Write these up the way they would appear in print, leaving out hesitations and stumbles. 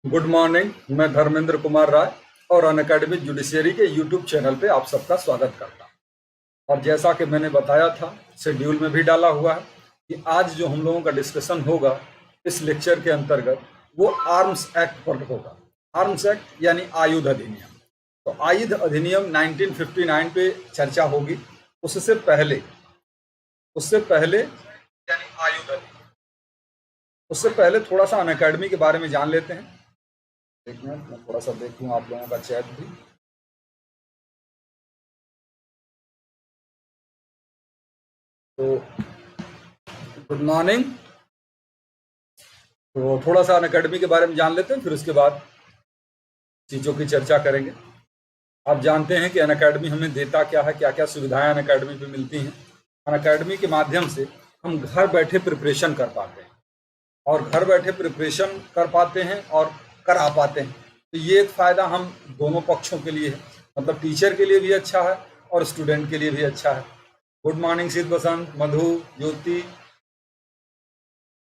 Good morning. मैं धर्मेंद्र कुमार राय और Unacademy judiciary के यूट्यूब चैनल पे आप सबका स्वागत करता हूँ। और जैसा कि मैंने बताया था, शेड्यूल में भी डाला हुआ है कि आज जो हम लोगों का डिस्कशन होगा इस लेक्चर के अंतर्गत वो आर्म्स एक्ट पर होगा। आर्म्स एक्ट यानी आयुध अधिनियम। तो आयुध अधिनियम 1959 पे चर्चा होगी। उससे पहले यानी आयुध अधिनियम, उससे पहले थोड़ा सा अनअकैडमी के बारे में जान लेते हैं। एक मिनट, मैं थोड़ा सा देखूं आप लोगों का चैट भी। तो गुड मॉर्निंग। तो थोड़ा सा अनअकैडमी के बारे में जान लेते हैं, फिर उसके बाद चीज़ों की चर्चा करेंगे। आप जानते हैं कि अनअकैडमी हमें देता क्या है, क्या क्या सुविधाएं अनअकैडमी पे मिलती हैं। अनअकैडमी के माध्यम से हम घर बैठे प्रिपरेशन कर पाते हैं और घर बैठे प्रिपरेशन कर पाते हैं और करा पाते हैं। तो ये एक फ़ायदा हम दोनों पक्षों के लिए है, मतलब टीचर के लिए भी अच्छा है और स्टूडेंट के लिए भी अच्छा है। गुड मॉर्निंग सिद्ध बसंत, मधु, ज्योति।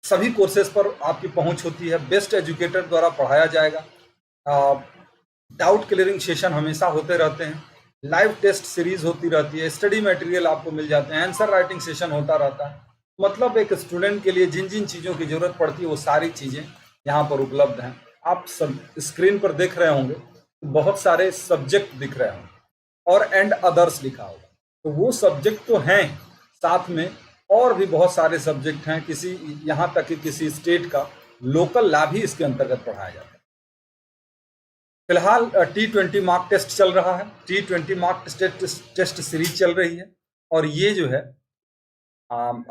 सभी कोर्सेज पर आपकी पहुंच होती है, बेस्ट एजुकेटर द्वारा पढ़ाया जाएगा। डाउट क्लियरिंग सेशन हमेशा होते रहते हैं, लाइव टेस्ट सीरीज होती रहती है, स्टडी मटेरियल आपको मिल जाते हैं, आंसर राइटिंग सेशन होता रहता है। मतलब एक स्टूडेंट के लिए जिन जिन चीज़ों की जरूरत पड़ती है वो सारी चीज़ें यहाँ पर उपलब्ध हैं। आप सब स्क्रीन पर देख रहे होंगे, बहुत सारे सब्जेक्ट दिख रहे होंगे और एंड अदर्स लिखा होगा। तो वो सब्जेक्ट तो हैं, साथ में और भी बहुत सारे सब्जेक्ट हैं। किसी यहाँ तक कि किसी स्टेट का लोकल लॉ भी इसके अंतर्गत पढ़ाया जाता है। फिलहाल T20 मार्क टेस्ट चल रहा है, T20 मार्क टेस्ट सीरीज चल रही है। और ये जो है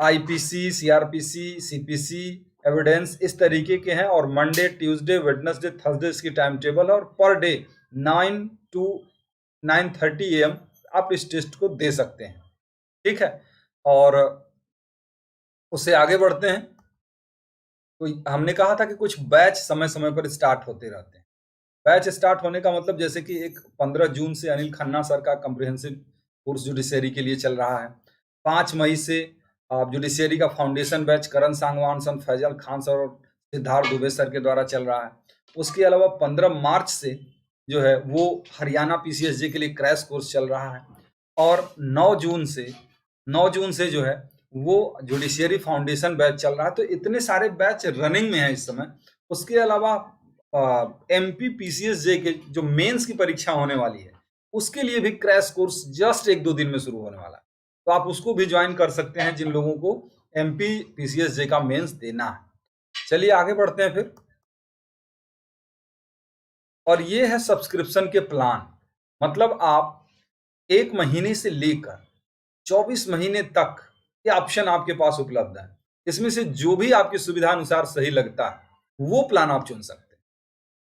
IPC, CRPC, CPC, एविडेंस इस तरीके के हैं। और मंडे, ट्यूसडे, वेडनेसडे, थर्सडे इसकी टाइम टेबल है। और पर डे 9 to 9:30 AM आप इस टेस्ट को दे सकते हैं, ठीक है। और उससे आगे बढ़ते हैं। तो हमने कहा था कि कुछ बैच समय समय पर स्टार्ट होते रहते हैं। बैच स्टार्ट होने का मतलब जैसे कि एक 15 जून से अनिल खन्ना सर का कम्प्रिहेंसिव कोर्स जुडिशियरी के लिए चल रहा है। 5 मई से जुडिशियरी का फाउंडेशन बैच करण सांगवान सर, फैजल खान सर और सिद्धार्थ दुबे सर के द्वारा चल रहा है। उसके अलावा 15 मार्च से जो है वो हरियाणा PCSJ के लिए क्रैश कोर्स चल रहा है। और 9 जून से जो है वो जुडिशियरी फाउंडेशन बैच चल रहा है। तो इतने सारे बैच रनिंग में है इस समय। उसके अलावा MP PCSJ के जो मेंस की परीक्षा होने वाली है उसके लिए भी क्रैश कोर्स जस्ट 1-2 दिन में शुरू होने वाला है। तो आप उसको भी ज्वाइन कर सकते हैं जिन लोगों को MP PCSJ का मेंस देना है। चलिए आगे बढ़ते हैं फिर। और ये है सब्सक्रिप्शन के प्लान। मतलब आप 1 महीने से लेकर 24 महीने तक ये ऑप्शन आपके पास उपलब्ध है। इसमें से जो भी आपकी सुविधा अनुसार सही लगता है वो प्लान आप चुन सकते हैं।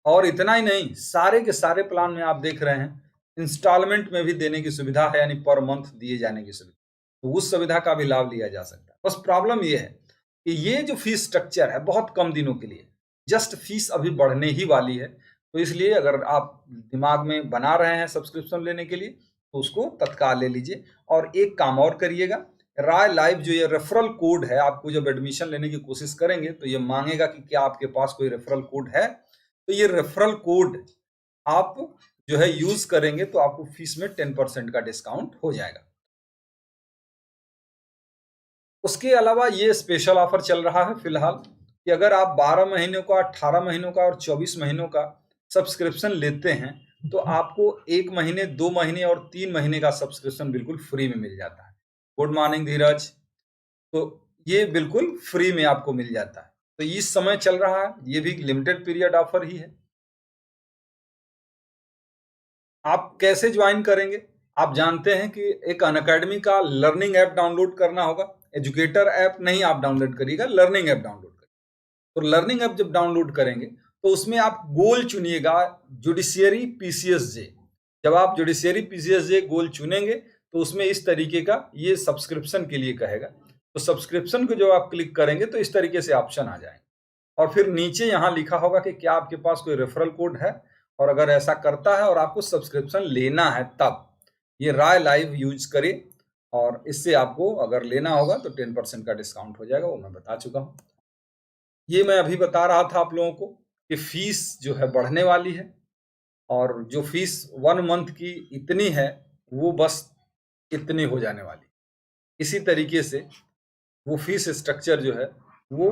और इतना ही नहीं, सारे के सारे प्लान में आप देख रहे हैं इंस्टॉलमेंट में भी देने की सुविधा है, यानी पर मंथ दिए जाने की सुविधा। तो उस सुविधा का भी लाभ लिया जा सकता है। बस प्रॉब्लम ये है कि ये जो फीस स्ट्रक्चर है बहुत कम दिनों के लिए, जस्ट फीस अभी बढ़ने ही वाली है। तो इसलिए अगर आप दिमाग में बना रहे हैं सब्सक्रिप्शन लेने के लिए तो उसको तत्काल ले लीजिए। और एक काम और करिएगा, राय लाइव जो ये रेफरल कोड है, आपको जब एडमिशन लेने की कोशिश करेंगे तो ये मांगेगा कि क्या आपके पास कोई रेफरल कोड है। तो ये रेफरल कोड आप जो है यूज करेंगे तो आपको फीस में 10% का डिस्काउंट हो जाएगा। उसके अलावा ये स्पेशल ऑफर चल रहा है फिलहाल कि अगर आप 12 महीनों का, 18 महीनों का और 24 महीनों का सब्सक्रिप्शन लेते हैं तो आपको 1 महीने, 2 महीने और 3 महीने का सब्सक्रिप्शन बिल्कुल फ्री में मिल जाता है। गुड मॉर्निंग धीरज। तो ये बिल्कुल फ्री में आपको मिल जाता है। तो इस समय चल रहा है, ये भी लिमिटेड पीरियड ऑफर ही है। आप कैसे ज्वाइन करेंगे? आप जानते हैं कि एक अनअकैडमी का लर्निंग ऐप डाउनलोड करना होगा। एजुकेटर ऐप नहीं आप डाउनलोड करिएगा, लर्निंग ऐप डाउनलोड करिए। तो लर्निंग ऐप जब डाउनलोड करेंगे तो उसमें आप गोल चुनिएगा, जुडिशियरी PCSJ। जब आप जुडिशियरी PCSJ गोल चुनेंगे तो उसमें इस तरीके का ये सब्सक्रिप्शन के लिए कहेगा। तो सब्सक्रिप्शन को जो आप क्लिक करेंगे तो इस तरीके से ऑप्शन आ जाएंगे। और फिर नीचे यहाँ लिखा होगा कि क्या आपके पास कोई रेफरल कोड है, और अगर ऐसा करता है और आपको सब्सक्रिप्शन लेना है तब ये राय लाइव यूज करें। और इससे आपको अगर लेना होगा तो 10% का डिस्काउंट हो जाएगा, वो मैं बता चुका हूँ। ये मैं अभी बता रहा था आप लोगों को कि फीस जो है बढ़ने वाली है, और जो फीस 1 मंथ की इतनी है वो बस इतनी हो जाने वाली। इसी तरीके से वो फीस स्ट्रक्चर जो है वो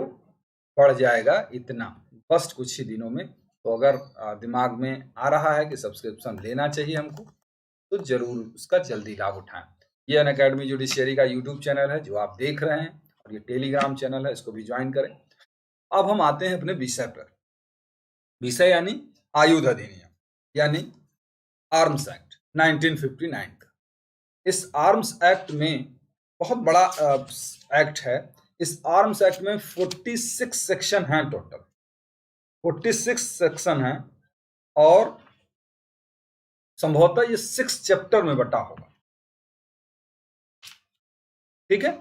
बढ़ जाएगा इतना, बस कुछ ही दिनों में। तो अगर दिमाग में आ रहा है कि सब्सक्रिप्शन लेना चाहिए हमको, तो जरूर उसका जल्दी लाभ उठाएं। ये अनअकैडमी जुडिशियरी का यूट्यूब चैनल है जो आप देख रहे हैं, और ये टेलीग्राम चैनल है, इसको भी ज्वाइन करें। अब हम आते हैं अपने विषय पर। विषय यानी आयुध अधिनियम, यानी आर्म्स एक्ट 1959 का। इस आर्म्स एक्ट में बहुत बड़ा एक्ट है। इस आर्म्स एक्ट में 46 सेक्शन हैं, टोटल 46 सेक्शन हैं, और संभवतः ये 6 चैप्टर में बटा होगा। ठीक है,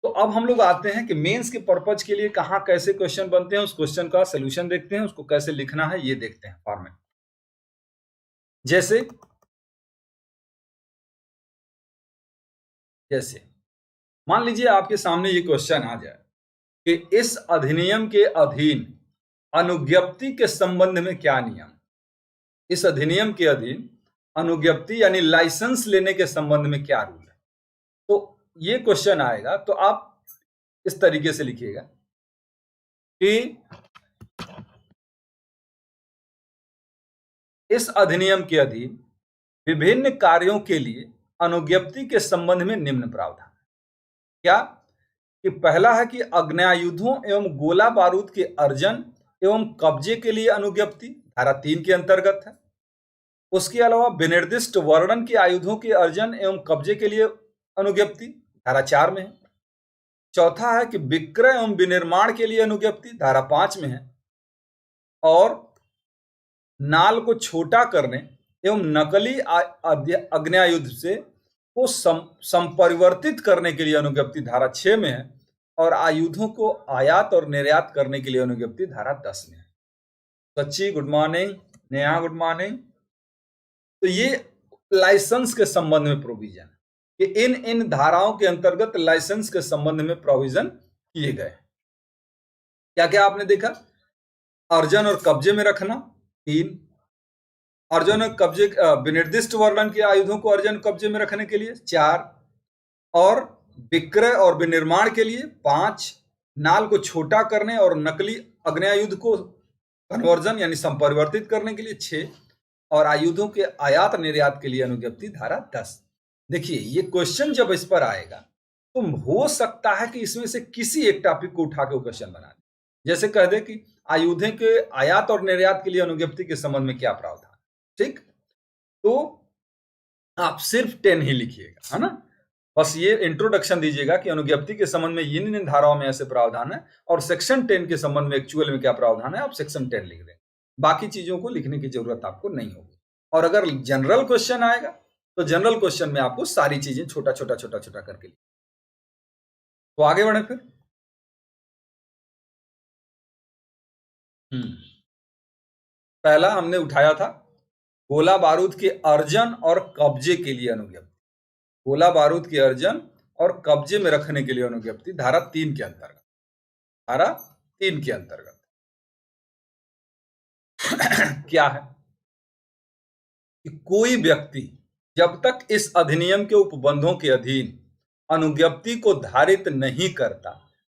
तो अब हम लोग आते हैं कि मेंस के पर्पज के लिए कहाँ कैसे क्वेश्चन बनते हैं, उस क्वेश्चन का सोल्यूशन देखते हैं, उसको कैसे लिखना है ये देखते हैं फॉर्मेट। जैसे मान लीजिए आपके सामने ये क्वेश्चन आ जाए कि इस अधिनियम के अधीन अनुज्ञप्ति के संबंध में क्या नियम। इस अधिनियम के अधीन अनुज्ञप्ति यानी लाइसेंस लेने के संबंध में क्या रूल है। तो ये क्वेश्चन आएगा तो आप इस तरीके से लिखिएगा कि इस अधिनियम के अधीन विभिन्न कार्यों के लिए अनुज्ञप्ति के संबंध में निम्न प्रावधान। क्या कि पहला है कि अग्न्यायुधों एवं गोला बारूद के अर्जन एवं कब्जे के लिए अनुज्ञप्ति धारा 3 के अंतर्गत है। उसके अलावा विनिर्दिष्ट वर्णन के आयुधों के अर्जन एवं कब्जे के लिए अनुज्ञप्ति धारा 4 में है। चौथा है कि विक्रय एवं विनिर्माण के लिए अनुज्ञप्ति धारा 5 में है। और नाल को छोटा करने एवं नकली अग्न्यायुध से को संपरिवर्तित करने के लिए अनुज्ञप्ति धारा 6 में है। और आयुधों को आयात और निर्यात करने के लिए अनुज्ञप्ति धारा 10 में है। सच्ची good morning, Neha good morning. तो ये लाइसेंस के संबंध में प्रोविजन कि इन धाराओं के अंतर्गत लाइसेंस के संबंध में प्रोविजन किए गए। क्या क्या आपने देखा, अर्जन और कब्जे में रखना 3, अर्जन और कब्जे विनिर्दिष्ट वर्णन के आयुधों को अर्जन कब्जे में रखने के लिए 4, और विक्रय और विनिर्माण के लिए 5, नाल को छोटा करने और नकली अग्न्यायुध को कन्वर्जन यानी संपरिवर्तित करने के लिए 6, और आयुधों के आयात निर्यात के लिए अनुज्ञप्ति धारा 10। देखिए ये क्वेश्चन जब इस पर आएगा तो हो सकता है कि इसमें से किसी एक टॉपिक को उठा के क्वेश्चन बना दे। जैसे कह दे कि आयुधों के आयात और निर्यात के लिए अनुज्ञप्ति के संबंध में क्या प्रावधान। ठीक, तो आप सिर्फ 10 ही लिखिएगा, है ना। बस ये इंट्रोडक्शन दीजिएगा कि अनुज्ञप्ति के संबंध में इन धाराओं में ऐसे प्रावधान है, और सेक्शन 10 के संबंध में एक्चुअल में क्या प्रावधान है, आप सेक्शन 10 लिख दें। बाकी चीजों को लिखने की जरूरत आपको नहीं होगी। और अगर जनरल क्वेश्चन आएगा तो जनरल क्वेश्चन में आपको सारी चीजें छोटा छोटा करके लिखना। तो आगे बढ़े फिर। पहला हमने उठाया था गोला बारूद के अर्जन और कब्जे के लिए अनुज्ञप्ति। गोला बारूद के अर्जन और कब्जे में रखने के लिए अनुज्ञप्ति धारा 3 के अंतर्गत, धारा 3 के अंतर्गत क्या है कि कोई व्यक्ति जब तक इस अधिनियम के उपबंधों के अधीन अनुज्ञप्ति को धारित नहीं करता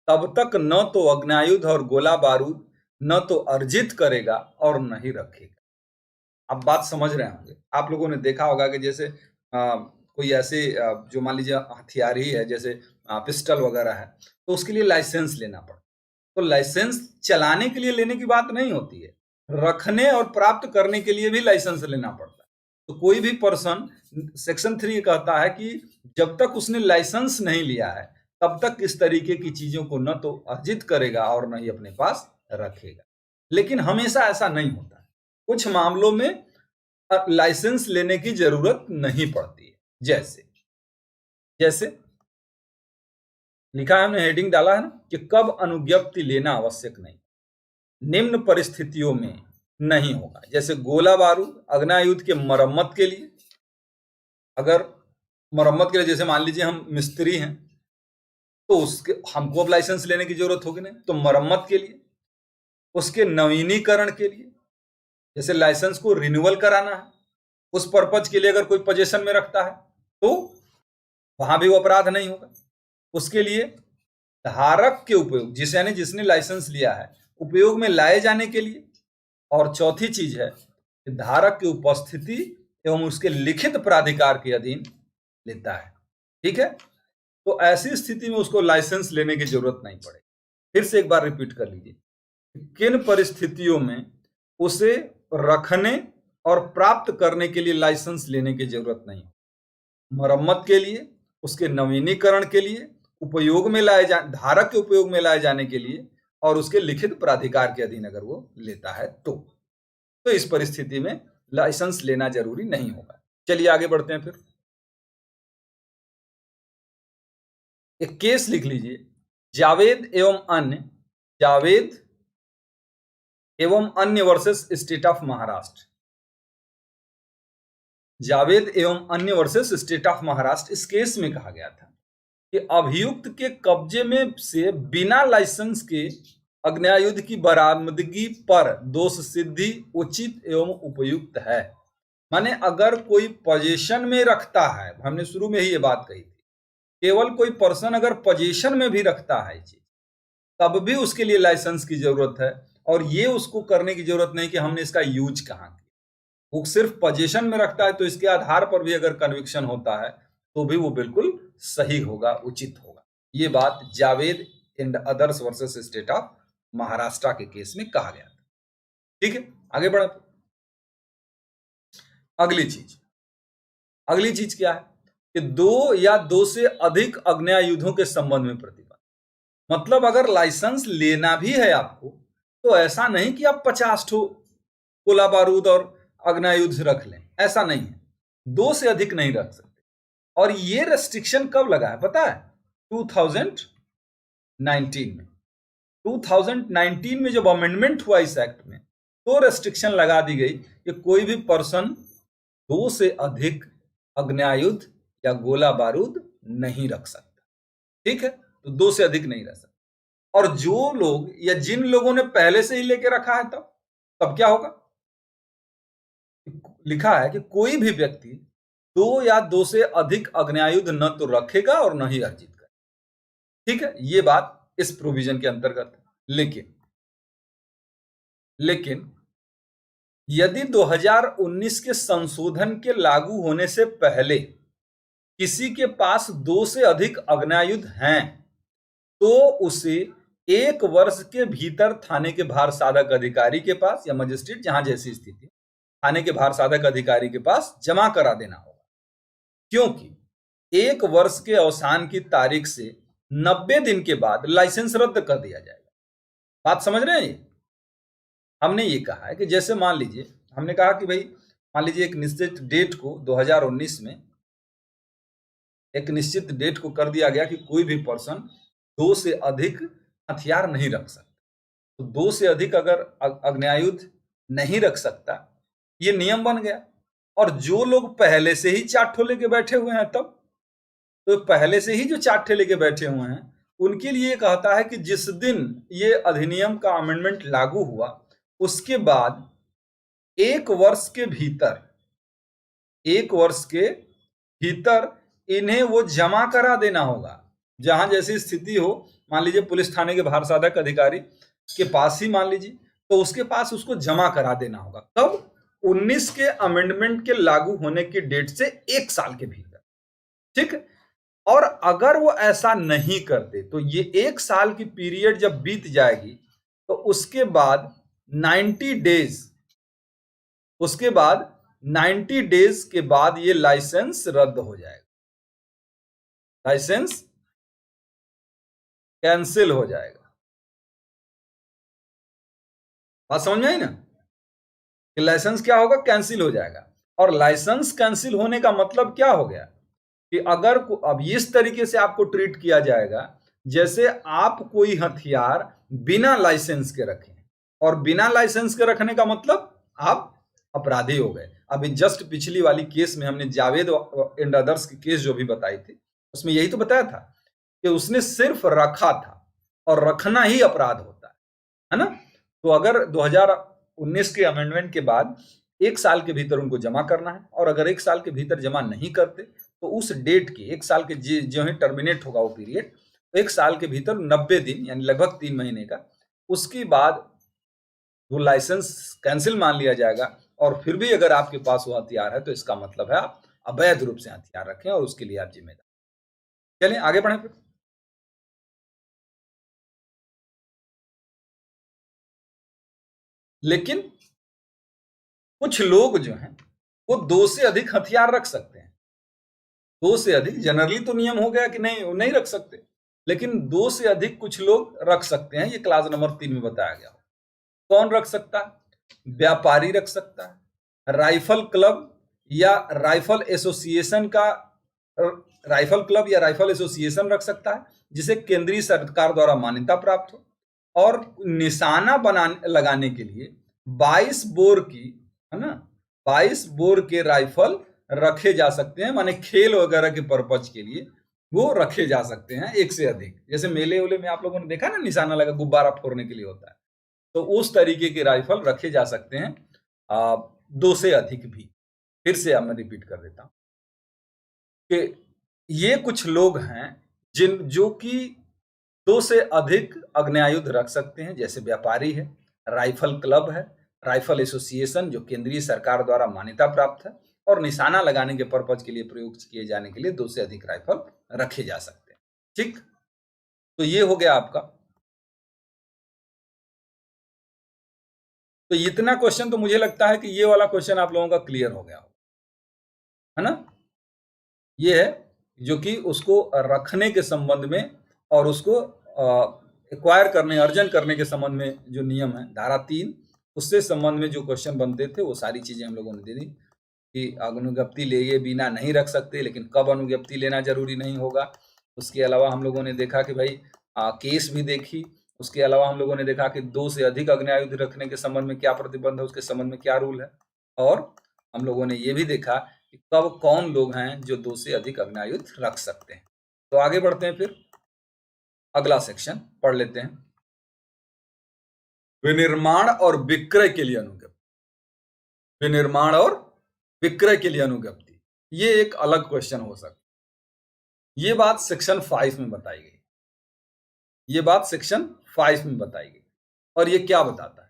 तब तक न तो अग्न्यायुध और गोला बारूद न तो अर्जित करेगा और न ही रखेगा। अब बात समझ रहे होंगे, आप लोगों ने देखा होगा कि जैसे कोई ऐसे जो मान लीजिए हथियार ही है, जैसे पिस्टल वगैरह है, तो उसके लिए लाइसेंस लेना पड़ता। तो लाइसेंस चलाने के लिए लेने की बात नहीं होती है, रखने और प्राप्त करने के लिए भी लाइसेंस लेना पड़ता है। तो कोई भी पर्सन, सेक्शन 3 कहता है कि जब तक उसने लाइसेंस नहीं लिया है तब तक इस तरीके की चीजों को न तो अर्जित करेगा और न ही अपने पास रखेगा। लेकिन हमेशा ऐसा नहीं होता है, कुछ मामलों में लाइसेंस लेने की जरूरत नहीं पड़ती है। जैसे लिखा है, हमने हेडिंग डाला है ना कि कब अनुज्ञप्ति लेना आवश्यक नहीं, निम्न परिस्थितियों में नहीं होगा। जैसे गोला बारूद अग्न्यायुध के मरम्मत के लिए, अगर मरम्मत के लिए जैसे मान लीजिए हम मिस्त्री हैं तो उसके हमको अब लाइसेंस लेने की जरूरत होगी नहीं, तो मरम्मत के लिए। उसके नवीनीकरण के लिए, जैसे लाइसेंस को रिन्यूअल कराना है, उस पर्पज के लिए अगर कोई पोजीशन में रखता है तो वहां भी वो अपराध नहीं होगा। उसके लिए धारक के उपयोग, जिस यानी जिसने लाइसेंस लिया है, उपयोग में लाए जाने के लिए। और चौथी चीज है कि धारक की उपस्थिति एवं उसके लिखित प्राधिकार के अधीन लेता है। ठीक है, तो ऐसी स्थिति में उसको लाइसेंस लेने की जरूरत नहीं पड़ेगी। फिर से एक बार रिपीट कर लीजिए, किन परिस्थितियों में उसे रखने और प्राप्त करने के लिए लाइसेंस लेने की जरूरत नहीं। मरम्मत के लिए, उसके नवीनीकरण के लिए, उपयोग में लाए धारक के उपयोग में लाए जाने के लिए, और उसके लिखित प्राधिकार के अधीन अगर वो लेता है तो इस परिस्थिति में लाइसेंस लेना जरूरी नहीं होगा। चलिए आगे बढ़ते हैं। फिर एक केस लिख लीजिए, जावेद एवं अन्य versus state of Maharashtra. Javed एवं अन्य वर्सेस स्टेट ऑफ महाराष्ट्र। इस केस में कहा गया था कि अभियुक्त के कब्जे में से बिना लाइसेंस के अग्न्यायुध की बरामदगी पर दोष सिद्धि उचित एवं उपयुक्त है। माने अगर कोई पोजीशन में रखता है, हमने शुरू में ही ये बात कही थी, केवल कोई पर्सन अगर पोजीशन में भी रखता है चीज, तब भी उसके लिए लाइसेंस की जरूरत है। और ये उसको करने की जरूरत नहीं कि हमने इसका यूज कहाँ किया, वो सिर्फ पोजीशन में रखता है, तो इसके आधार पर भी अगर कन्विक्शन होता है तो भी वो बिल्कुल सही होगा, उचित होगा। ये बात Javed and others versus state of Maharashtra के केस में कहा गया था। ठीक है, आगे बढ़ा। अगली चीज क्या है कि 2 या 2 से अधिक अग्न्यायुधों के संबंध में प्रतिबंध। मतलब अगर लाइसेंस लेना भी है आपको, तो ऐसा नहीं कि आप 50 ठो गोला बारूद और अग्न्यायुध रख लें, ऐसा नहीं है। 2 से अधिक नहीं रख सकते। और ये रेस्ट्रिक्शन कब लगा है पता है? 2019 में। 2019 में जब अमेंडमेंट हुआ इस एक्ट में, तो रेस्ट्रिक्शन लगा दी गई कि कोई भी पर्सन 2 से अधिक अग्न्यायुध या गोला बारूद नहीं रख सकता। ठीक है, तो 2 से अधिक नहीं रख सकता। और जो लोग या जिन लोगों ने पहले से ही लेके रखा है, तब क्या होगा? लिखा है कि कोई भी व्यक्ति 2 या 2 से अधिक अग्न्यायुध न तो रखेगा और न ही अर्जित करेगा। ठीक है, ये बात इस प्रोविजन के अंतर्गत है। लेकिन यदि 2019 के संशोधन के लागू होने से पहले किसी के पास 2 से अधिक अग्न्यायुध हैं, तो उसे 1 वर्ष के भीतर थाने के भार साधक अधिकारी के पास या मजिस्ट्रेट, जहां जैसी स्थिति, थाने के भार साधक अधिकारी के पास जमा करा देना होगा। क्योंकि 1 वर्ष के अवसान की तारीख से 90 दिन के बाद लाइसेंस रद्द कर दिया जाएगा। बात समझ रहे हैं? हमने ये कहा है कि जैसे मान लीजिए, हमने कहा कि भाई मान लीजिए एक निश्चित डेट को 2019 में एक निश्चित डेट को कर दिया गया कि कोई भी पर्सन 2 से अधिक हथियार नहीं रख सकता। तो 2 से अधिक अगर अग्न्यायुध नहीं रख सकता, ये नियम बन गया। और जो लोग पहले से ही 4 ठो लेके बैठे हुए हैं, तब तो पहले से ही जो 4 ठे लेके बैठे हुए हैं, उनके लिए कहता है कि जिस दिन ये अधिनियम का अमेंडमेंट लागू हुआ, उसके बाद 1 वर्ष के भीतर इन्हें वो जमा करा देना होगा। जहां जैसी स्थिति हो, मान लीजिए पुलिस थाने के भार साधक अधिकारी के पास ही मान लीजिए, तो उसके पास उसको जमा करा देना होगा। कब? 19 के अमेंडमेंट के लागू होने की डेट से 1 साल के भीतर। ठीक। और अगर वो ऐसा नहीं करते, तो ये 1 साल की पीरियड जब बीत जाएगी, तो उसके बाद 90 डेज के बाद ये लाइसेंस रद्द हो जाएगा, लाइसेंस कैंसिल हो जाएगा। बात समझ में आई ना? कि लाइसेंस क्या होगा? कैंसिल हो जाएगा। और लाइसेंस कैंसिल होने का मतलब क्या हो गया कि अगर अब इस तरीके से आपको ट्रीट किया जाएगा जैसे आप कोई हथियार बिना लाइसेंस के रखें, और बिना लाइसेंस के रखने का मतलब आप अपराधी हो गए। अभी जस्ट पिछली वाली केस में हमने जावेद एंड अदर्स की केस जो भी बताई थी, उसमें यही तो बताया था कि उसने सिर्फ रखा था, और रखना ही अपराध होता है ना? तो अगर 2019 के अमेंडमेंट के बाद 1 साल के भीतर उनको जमा करना है, और अगर 1 साल के भीतर जमा नहीं करते तो उस डेट के 1 साल के जो ही टर्मिनेट होगा वो पीरियड, तो 1 साल के भीतर 90 दिन यानी लगभग 3 महीने का, उसके बाद वो लाइसेंस कैंसिल मान लिया जाएगा। और फिर भी अगर आपके पास वो हथियार है तो इसका मतलब है आप अवैध रूप से हथियार रखें और उसके लिए आप जिम्मेदार। चलिए आगे बढ़ें फिर। लेकिन कुछ लोग जो हैं वो 2 से अधिक हथियार रख सकते हैं। 2 से अधिक जनरली तो नियम हो गया कि नहीं, वो नहीं रख सकते, लेकिन 2 से अधिक कुछ लोग रख सकते हैं। ये क्लास नंबर 3 में बताया गया। कौन रख सकता है? व्यापारी रख सकता है, राइफल क्लब या राइफल एसोसिएशन का राइफल क्लब या राइफल एसोसिएशन रख सकता है जिसे केंद्रीय सरकार द्वारा मान्यता प्राप्त हो, और निशाना लगाने के लिए 22 बोर की, है ना, 22 बोर के राइफल रखे जा सकते हैं, माने खेल वगैरह के पर्पज के लिए वो रखे जा सकते हैं। 1 से अधिक, जैसे मेले उले में आप लोगों ने देखा ना, निशाना लगा गुब्बारा फोड़ने के लिए होता है, तो उस तरीके के राइफल रखे जा सकते हैं 2 से अधिक भी। फिर से अब मैं रिपीट कर देता हूं कि ये कुछ लोग हैं जो कि 2 से अधिक आग्नेयायुध रख सकते हैं, जैसे व्यापारी है, राइफल क्लब है, राइफल एसोसिएशन जो केंद्रीय सरकार द्वारा मान्यता प्राप्त है, और निशाना लगाने के पर्पज के लिए प्रयोग किए जाने के लिए 2 से अधिक राइफल रखे जा सकते हैं। ठीक, तो ये हो गया आपका। तो इतना क्वेश्चन तो मुझे लगता है कि ये वाला क्वेश्चन आप लोगों का क्लियर हो गया हो, है ना। ये है जो कि उसको रखने के संबंध में और उसको एक्वायर करने, अर्जन करने के संबंध में जो नियम है धारा 3, उससे संबंध में जो क्वेश्चन बनते थे वो सारी चीजें हम लोगों ने दे दी कि अनुज्ञप्ति लिए बिना नहीं रख सकते, लेकिन कब अनुज्ञप्ति लेना जरूरी नहीं होगा। उसके अलावा हम लोगों ने देखा कि भाई केस भी देखी। उसके अलावा हम लोगों ने देखा कि 2 से अधिक आग्नेयायुध रखने के संबंध में क्या प्रतिबंध है, उसके संबंध में क्या रूल है, और हम लोगों ने ये भी देखा कि कब कौन लोग हैं जो 2 से अधिक आग्नेयायुध रख सकते हैं। तो आगे बढ़ते हैं, फिर अगला सेक्शन पढ़ लेते हैं। विनिर्माण और विक्रय के लिए अनुज्ञप्ति। विनिर्माण और विक्रय के लिए अनुज्ञप्ति, ये एक अलग क्वेश्चन हो सकता है। ये बात सेक्शन 5 में बताई गई। ये बात सेक्शन 5 में बताई गई, और ये क्या बताता है?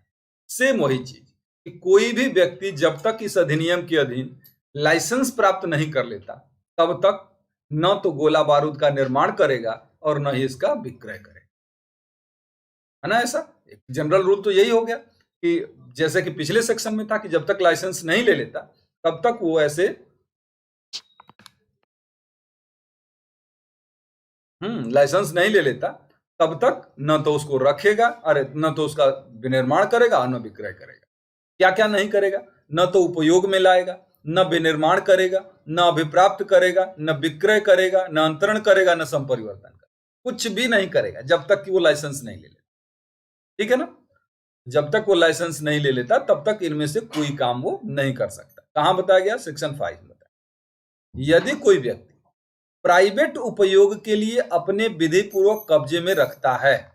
सेम वही चीज कि कोई भी व्यक्ति जब तक इस अधिनियम के अधीन लाइसेंस प्राप्त नहीं कर लेता तब तक न तो गोला बारूद का निर्माण करेगा और न ही इसका विक्रय करेगा, है ना। ऐसा एक जनरल रूल तो यही हो गया कि जैसे कि पिछले सेक्शन में था कि जब तक लाइसेंस नहीं ले लेता तब तक वो ऐसे लाइसेंस नहीं ले लेता तब तक न तो उसको रखेगा, अरे न तो उसका विनिर्माण करेगा, न विक्रय करेगा। क्या क्या नहीं करेगा? न तो उपयोग में लाएगा, न विनिर्माण करेगा, न अभिप्राप्त करेगा, न विक्रय करेगा, न अंतरण करेगा, न संपरिवर्तन करेगा। कुछ भी नहीं करेगा जब तक कि वो लाइसेंस नहीं ले लेता। ठीक है ना। जब तक वो लाइसेंस नहीं ले लेता तब तक इनमें से कोई काम वो नहीं कर सकता। कहां बताया गया? सेक्शन 5 में बताया। यदि कोई व्यक्ति प्राइवेट उपयोग के लिए अपने विधि पूर्वक कब्जे में रखता है,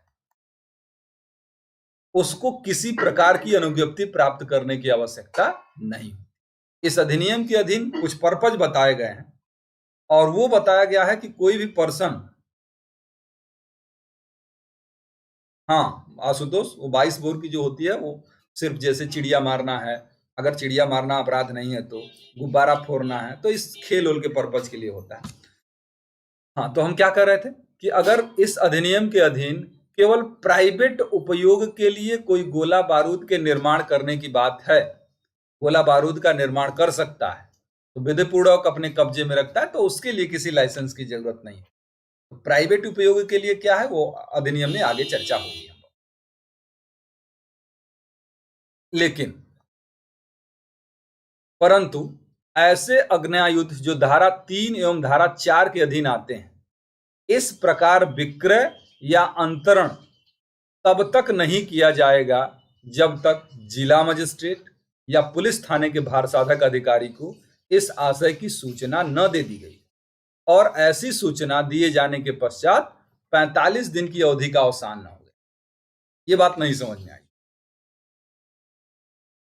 उसको किसी प्रकार की अनुज्ञप्ति प्राप्त करने की आवश्यकता नहीं। इस अधिनियम के अधीन कुछ पर्पज बताए गए हैं, और वो बताया गया है कि कोई भी पर्सन, हाँ आशुतोष, वो 22 बोर की जो होती है वो सिर्फ जैसे चिड़िया मारना है, अगर चिड़िया मारना अपराध नहीं है तो गुब्बारा फोड़ना है, तो इस खेल उल के पर्पज के लिए होता है। हाँ, तो हम क्या कर रहे थे कि अगर इस अधिनियम के अधीन केवल प्राइवेट उपयोग के लिए कोई गोला बारूद के निर्माण करने की बात है, गोला बारूद का निर्माण कर सकता है, तो विधिपूर्वक अपने कब्जे में रखता है, तो उसके लिए किसी लाइसेंस की जरूरत नहीं है। तो प्राइवेट उपयोग के लिए क्या है वो अधिनियम में आगे चर्चा होगी। लेकिन परंतु ऐसे आग्नेयायुध जो धारा 3 एवं धारा 4 के अधीन आते हैं, इस प्रकार विक्रय या अंतरण तब तक नहीं किया जाएगा जब तक जिला मजिस्ट्रेट या पुलिस थाने के भारसाधक अधिकारी को इस आशय की सूचना न दे दी गई, और ऐसी सूचना दिए जाने के पश्चात 45 दिन की अवधि का अवसान न हो गया। ये बात नहीं समझ में आई।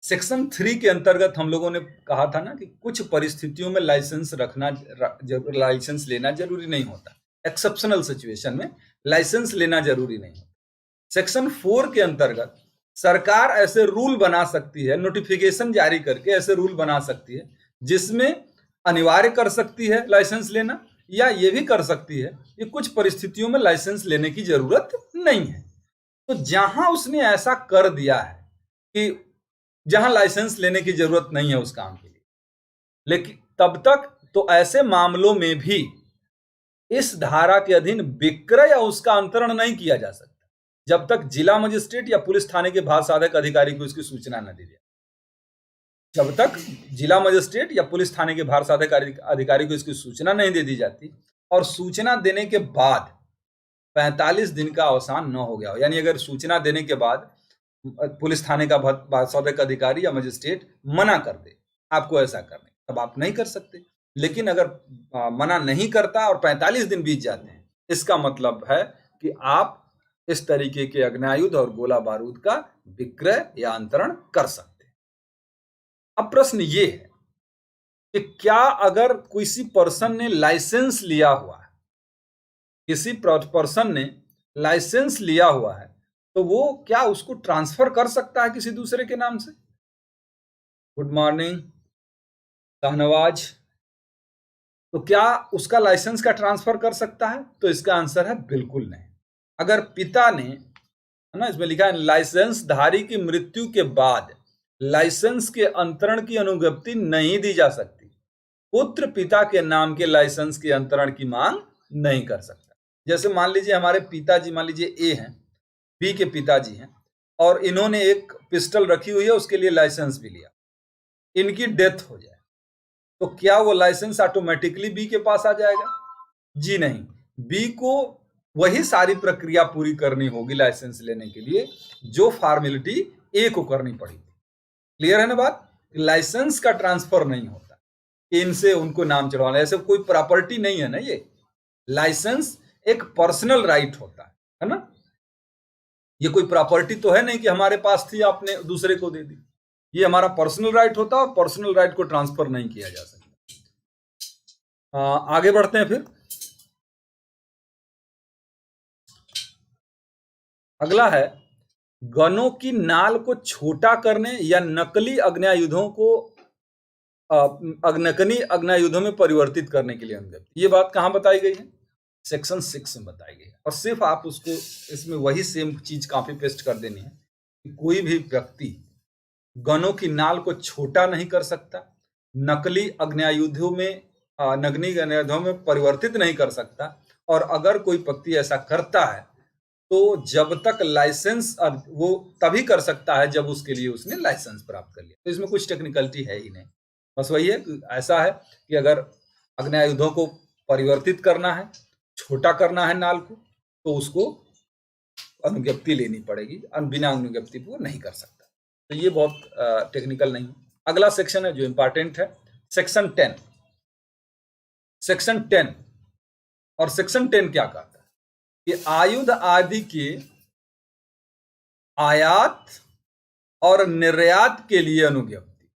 सेक्शन 3 के अंतर्गत हम लोगों ने कहा था ना कि कुछ परिस्थितियों में लाइसेंस लाइसेंस लेना जरूरी नहीं होता, एक्सेप्शनल सिचुएशन में लाइसेंस लेना जरूरी नहीं होता। सेक्शन 4 के अंतर्गत सरकार ऐसे रूल बना सकती है, नोटिफिकेशन जारी करके ऐसे रूल बना सकती है जिसमें अनिवार्य कर सकती है लाइसेंस लेना, या ये भी कर सकती है कि कुछ परिस्थितियों में लाइसेंस लेने की जरूरत नहीं है। तो जहां उसने ऐसा कर दिया है कि जहां लाइसेंस लेने की जरूरत नहीं है उस काम के लिए, लेकिन तब तक तो ऐसे मामलों में भी इस धारा के अधीन विक्रय या उसका अंतरण नहीं किया जा सकता जब तक जिला मजिस्ट्रेट या पुलिस थाने के भार साधक अधिकारी को इसकी सूचना न दी जाए। जब तक जिला मजिस्ट्रेट या पुलिस थाने के भार साधक अधिकारी को इसकी सूचना नहीं दे दी जाती और सूचना देने के बाद 45 दिन का अवसान न हो गया हो, यानी अगर सूचना देने के बाद पुलिस थाने का भार साधक अधिकारी या मजिस्ट्रेट मना कर दे आपको ऐसा करने, तब आप नहीं कर सकते। लेकिन अगर मना नहीं करता और 45 दिन बीत जाते हैं, इसका मतलब है कि आप इस तरीके के आग्नेयायुध और गोला बारूद का विक्रय या अंतरण कर सकते हैं। अब प्रश्न ये है कि क्या अगर किसी पर्सन ने लाइसेंस लिया हुआ है, किसी पर्सन ने लाइसेंस लिया हुआ है, तो वो क्या उसको ट्रांसफर कर सकता है किसी दूसरे के नाम से? Good morning Shahnawaz. तो क्या उसका लाइसेंस का ट्रांसफर कर सकता है? तो इसका आंसर है बिल्कुल नहीं। अगर पिता ने, है ना, इसमें लिखा है लाइसेंस धारी की मृत्यु के बाद लाइसेंस के अंतरण की अनुज्ञप्ति नहीं दी जा सकती, पुत्र पिता के नाम के लाइसेंस के अंतरण की मांग नहीं कर सकता। जैसे मान लीजिए हमारे पिताजी, मान लीजिए ए हैं, बी के पिताजी हैं, और इन्होंने एक पिस्टल रखी हुई है, उसके लिए लाइसेंस भी लिया, इनकी डेथ हो जाए तो क्या वो लाइसेंस ऑटोमेटिकली बी के पास आ जाएगा? जी नहीं, बी को वही सारी प्रक्रिया पूरी करनी होगी लाइसेंस लेने के लिए जो फॉर्मेलिटी ए को करनी पड़ी। क्लियर है ना बात? लाइसेंस का ट्रांसफर नहीं होता, इनसे उनको नाम चढ़वाना, ऐसे कोई प्रॉपर्टी नहीं है ना, ये लाइसेंस एक पर्सनल राइट होता है ना, ये कोई प्रॉपर्टी तो है नहीं कि हमारे पास थी आपने दूसरे को दे दी, ये हमारा पर्सनल राइट होता है और पर्सनल राइट को ट्रांसफर नहीं किया जा सकता। आगे बढ़ते हैं फिर। अगला है गनों की नाल को छोटा करने या नकली अग्नेयायुधों को नकली अग्नेयायुधों में परिवर्तित करने के लिए अनुज्ञप्ति। ये बात कहां बताई गई है? सेक्शन 6 में बताई गई है, और सिर्फ आप उसको इसमें वही सेम चीज कॉपी पेस्ट कर देनी है कि कोई भी व्यक्ति गनों की नाल को छोटा नहीं कर सकता, नकली अग्नेयायुधों में परिवर्तित नहीं कर सकता, और अगर कोई व्यक्ति ऐसा करता है तो जब तक लाइसेंस, वो तभी कर सकता है जब उसके लिए उसने लाइसेंस प्राप्त कर लिया। तो इसमें कुछ टेक्निकलिटी है ही नहीं, बस वही है कि ऐसा है कि अगर अग्नेयायुधों को परिवर्तित करना है, छोटा करना है नाल को, तो उसको अनुज्ञप्ति लेनी पड़ेगी, बिना अनुज्ञप्ति वो नहीं कर सकता। तो ये बहुत टेक्निकल नहीं है। अगला सेक्शन है जो इंपॉर्टेंट है, सेक्शन 10। सेक्शन 10 और सेक्शन 10 क्या कहता है कि आयुध आदि के आयात और निर्यात के लिए अनुज्ञप्ति,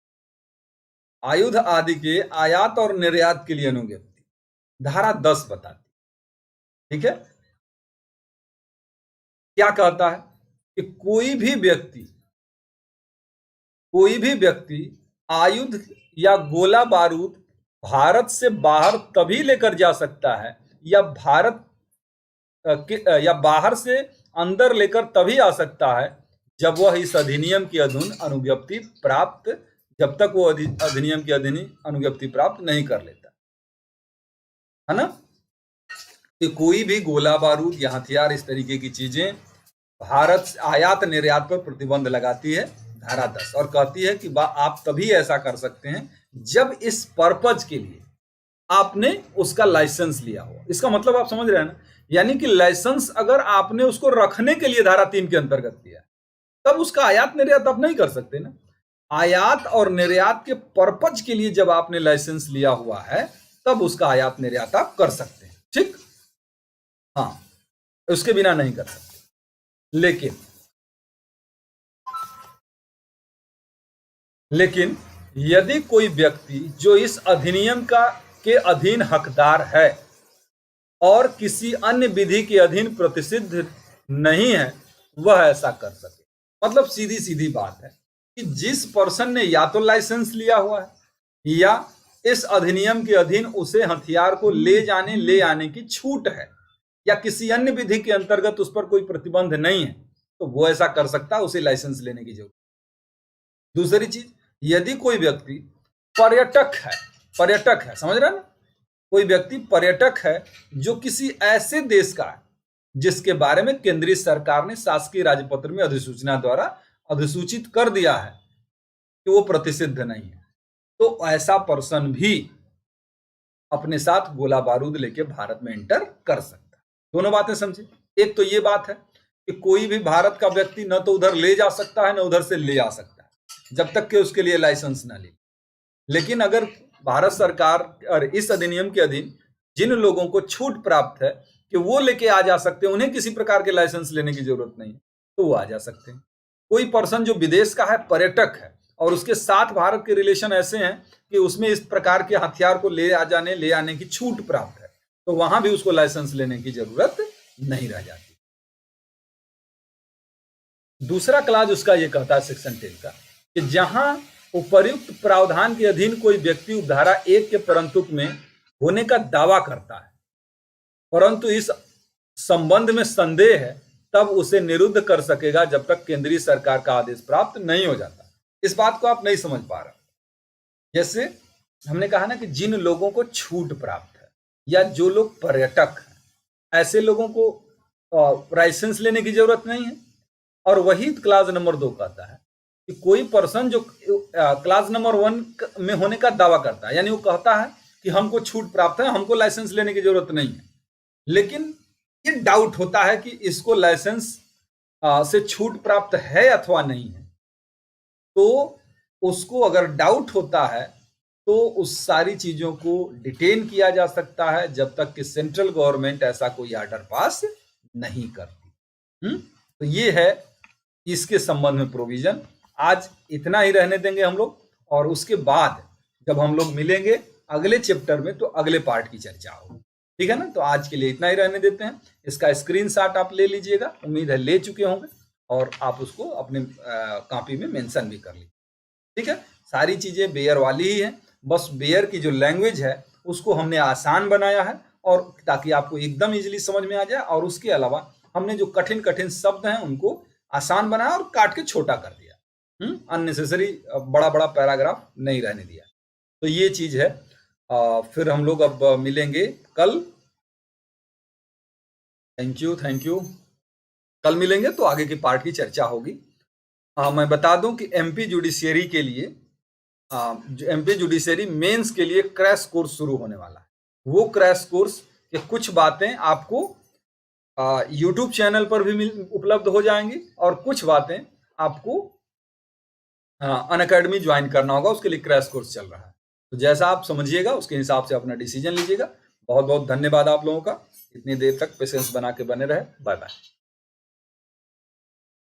आयुध आदि के आयात और निर्यात के लिए अनुज्ञप्ति धारा 10 बताती, ठीक है। क्या कहता है कि कोई भी व्यक्ति आयुध या गोला बारूद भारत से बाहर तभी लेकर जा सकता है या बाहर से अंदर लेकर तभी आ सकता है जब वह इस अधिनियम की अधीन अनुज्ञप्ति प्राप्त, जब तक वो अधिनियम की अधीन अनुज्ञप्ति प्राप्त नहीं कर लेता, है ना। कि कोई भी गोला बारूद या हथियार, इस तरीके की चीजें भारत से आयात निर्यात पर प्रतिबंध लगाती है धारा 10, और कहती है कि आप तभी ऐसा कर सकते हैं जब इस पर्पज के लिए आपने उसका लाइसेंस लिया हो। इसका मतलब आप समझ रहे हैं ना, यानी कि लाइसेंस अगर आपने उसको रखने के लिए धारा 3 के अंतर्गत लिया तब उसका आयात निर्यात आप नहीं कर सकते ना। आयात और निर्यात के पर्पज के लिए जब आपने लाइसेंस लिया हुआ है तब उसका आयात निर्यात आप कर सकते हैं, ठीक। हाँ, उसके बिना नहीं कर सकते। लेकिन लेकिन यदि कोई व्यक्ति जो इस अधिनियम के अधीन हकदार है और किसी अन्य विधि के अधीन प्रतिसिद्ध नहीं है, वह ऐसा कर सके। मतलब सीधी सीधी बात है कि जिस पर्सन ने या तो लाइसेंस लिया हुआ है या इस अधिनियम के अधीन उसे हथियार को ले आने की छूट है या किसी अन्य विधि के अंतर्गत उस पर कोई प्रतिबंध नहीं है, तो वो ऐसा कर सकता है, उसे लाइसेंस लेने की जरूरत। दूसरी चीज, यदि कोई व्यक्ति पर्यटक है, समझ रहे ना, कोई व्यक्ति पर्यटक है जो किसी ऐसे देश का है जिसके बारे में केंद्रीय सरकार ने शासकीय राजपत्र में अधिसूचना द्वारा अधिसूचित कर दिया है कि वो प्रतिसिद्ध नहीं है, तो ऐसा पर्सन भी अपने साथ गोला बारूद लेके भारत में एंटर कर सकता है। दोनों बातें समझे। एक तो ये बात है कि कोई भी भारत का व्यक्ति न तो उधर ले जा सकता है न उधर से ले आ सकता है जब तक कि उसके लिए लाइसेंस ना ले। लेकिन अगर भारत सरकार और इस अधिनियम के अधीन जिन लोगों को छूट प्राप्त है कि वो लेके आ जा सकते हैं, उन्हें किसी प्रकार के लाइसेंस लेने की जरूरत नहीं है, तो वो आ जा सकते हैं। कोई पर्सन जो विदेश का है, पर्यटक है और उसके साथ भारत के रिलेशन ऐसे हैं कि उसमें इस प्रकार के हथियार को ले आने की छूट प्राप्त है, तो वहां भी उसको लाइसेंस लेने की जरूरत नहीं रह जाती। दूसरा क्लाज उसका ये कहता है सेक्शन 10 का कि जहां उपर्युक्त प्रावधान के अधीन कोई व्यक्ति धारा 1 के परंतुक में होने का दावा करता है परंतु इस संबंध में संदेह है, तब उसे निरुद्ध कर सकेगा जब तक केंद्रीय सरकार का आदेश प्राप्त नहीं हो जाता। इस बात को आप नहीं समझ पा रहे। जैसे हमने कहा ना कि जिन लोगों को छूट प्राप्त है या जो लोग पर्यटक हैं, ऐसे लोगों को लाइसेंस लेने की जरूरत नहीं है। और वही क्लास नंबर 2 कहता है कि कोई पर्सन जो क्लास नंबर 1 में होने का दावा करता है, यानी वो कहता है कि हमको छूट प्राप्त है, हमको लाइसेंस लेने की जरूरत नहीं है, लेकिन ये डाउट होता है कि इसको लाइसेंस से छूट प्राप्त है अथवा नहीं है, तो उसको अगर डाउट होता है तो उस सारी चीजों को डिटेन किया जा सकता है जब तक कि सेंट्रल गवर्नमेंट ऐसा कोई ऑर्डर पास नहीं करती। तो ये है इसके संबंध में प्रोविजन। आज इतना ही रहने देंगे हम लोग, और उसके बाद जब हम लोग मिलेंगे अगले चैप्टर में तो अगले पार्ट की चर्चा होगी। ठीक है ना। तो आज के लिए इतना ही रहने देते हैं। इसका स्क्रीनशॉट आप ले लीजिएगा, उम्मीद है ले चुके होंगे, और आप उसको अपने कॉपी में मेंशन भी कर लीजिए। ठीक है। सारी चीजें बेयर वाली ही हैं, बस बेयर की जो लैंग्वेज है उसको हमने आसान बनाया है, और ताकि आपको एकदम इजीली समझ में आ जाए। और उसके अलावा हमने जो कठिन कठिन शब्द हैं उनको आसान बनाया और काट के छोटा कर दिया। अननेसेसरी बड़ा बड़ा पैराग्राफ नहीं रहने दिया। तो ये चीज है। फिर हम लोग अब मिलेंगे कल। Thank you. कल मिलेंगे तो आगे की पार्ट की चर्चा होगी। मैं बता दूं कि एमपी जुडिशियरी के लिए एमपी जुडिशियरी मेंस के लिए क्रैश कोर्स शुरू होने वाला है। वो क्रैश कोर्स के कुछ बातें आपको यूट्यूब चैनल पर भी उपलब्ध हो जाएंगी, और कुछ बातें आपको अनअकैडमी ज्वाइन करना होगा, उसके लिए क्रैश कोर्स चल रहा है। तो जैसा आप समझिएगा उसके हिसाब से अपना डिसीजन लीजिएगा। बहुत बहुत धन्यवाद आप लोगों का, इतनी देर तक पेशेंस बना के बने रहे। Bye bye.